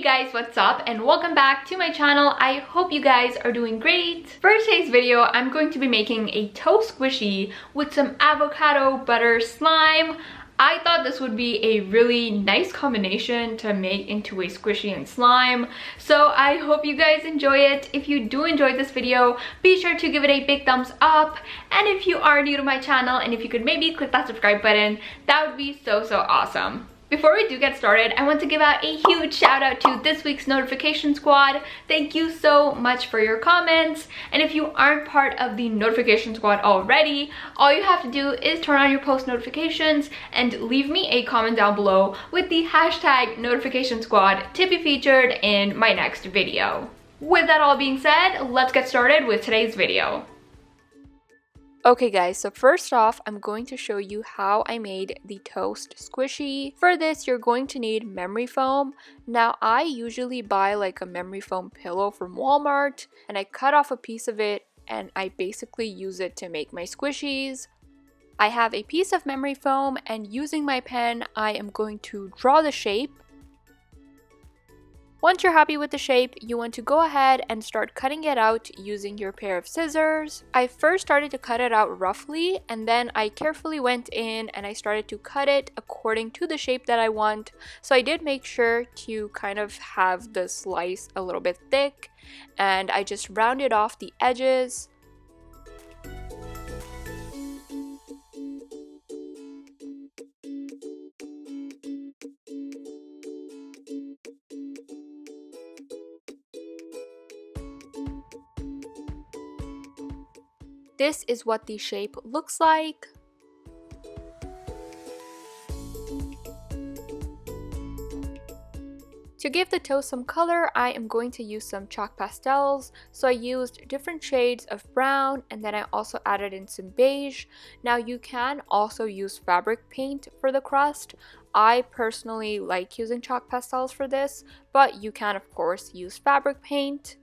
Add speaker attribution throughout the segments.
Speaker 1: guys, what's up and welcome back to my channel. I hope you guys are doing great. For today's video, I'm going to be making a toe squishy with some avocado butter slime. I thought this would be a really nice combination to make into a squishy and slime. So I hope you guys enjoy it. If you do enjoy this video, be sure to give it a big thumbs up. And if you are new to my channel and if you could maybe click that subscribe button, that would be so awesome. Before we do get started, I want to give out a huge shout out to this week's notification squad. Thank you so much for your comments. And if you aren't part of the notification squad already, all you have to do is turn on your post notifications and leave me a comment down below with the hashtag notification squad to be featured in my next video. With that all being said, let's get started with today's video. Okay guys, so first off, I'm going to show you how I made the toast squishy. For this, you're going to need memory foam. Now, I usually buy like a memory foam pillow from Walmart, and I cut off a piece of it, and I basically use it to make my squishies. I have a piece of memory foam, and using my pen, I am going to draw the shape. Once you're happy with the shape, you want to go ahead and start cutting it out using your pair of scissors. I first started to cut it out roughly, and then I carefully went in and I started to cut it according to the shape that I want. So I did make sure to kind of have the slice a little bit thick, and I just rounded off the edges. This is what the shape looks like. To give the toast some color, I am going to use some chalk pastels. So I used different shades of brown, and then I also added in some beige. Now you can also use fabric paint for the crust. I personally like using chalk pastels for this, but you can of course use fabric paint.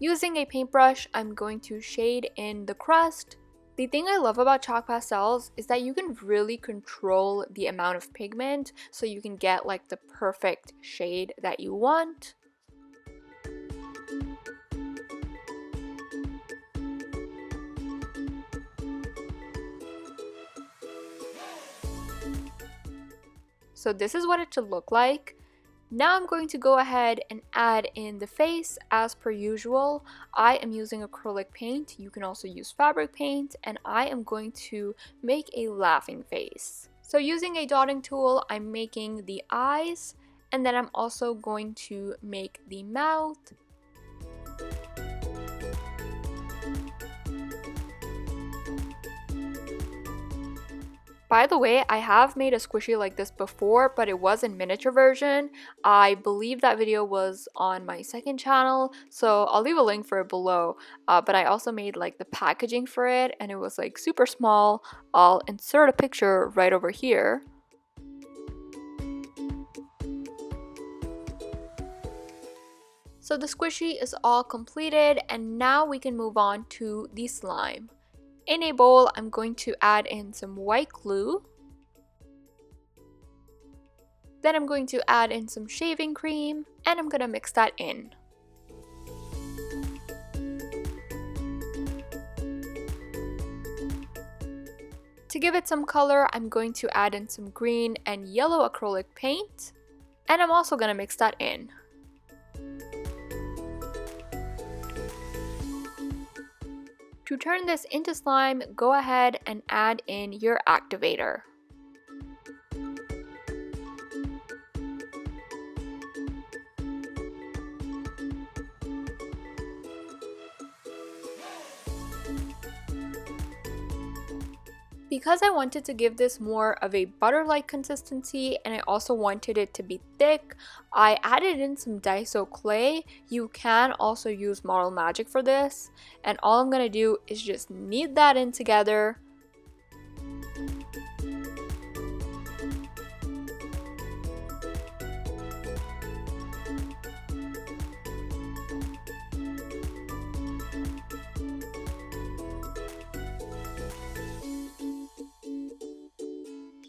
Speaker 1: Using a paintbrush, I'm going to shade in the crust. The thing I love about chalk pastels is that you can really control the amount of pigment, so you can get like the perfect shade that you want. So this is what it should look like. Now I'm going to go ahead and add in the face as per usual. I am using acrylic paint. You can also use fabric paint, and I am going to make a laughing face. So using a dotting tool, I'm making the eyes, and then I'm also going to make the mouth. By the way, I have made a squishy like this before, but it was in miniature version. I believe that video was on my second channel, so I'll leave a link for it below. But I also made like the packaging for it, and it was like super small. I'll insert a picture right over here. So the squishy is all completed, and now we can move on to the slime. In a bowl, I'm going to add in some white glue. Then I'm going to add in some shaving cream, and I'm going to mix that in. To give it some color, I'm going to add in some green and yellow acrylic paint, and I'm also going to mix that in. To turn this into slime, go ahead and add in your activator. Because I wanted to give this more of a butter-like consistency, and I also wanted it to be thick, I added in some Daiso clay. You can also use Model Magic for this, and all I'm gonna do is just knead that in together.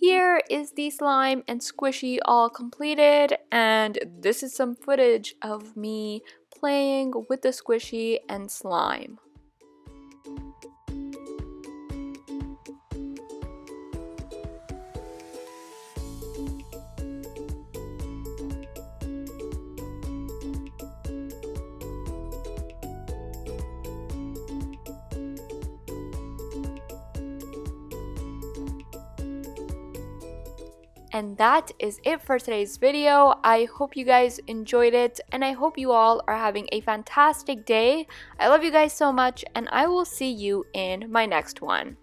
Speaker 1: here is the slime and squishy all completed, and this is some footage of me playing with the squishy and slime. And that is it for today's video. I hope you guys enjoyed it, and I hope you all are having a fantastic day. I love you guys so much, and I will see you in my next one.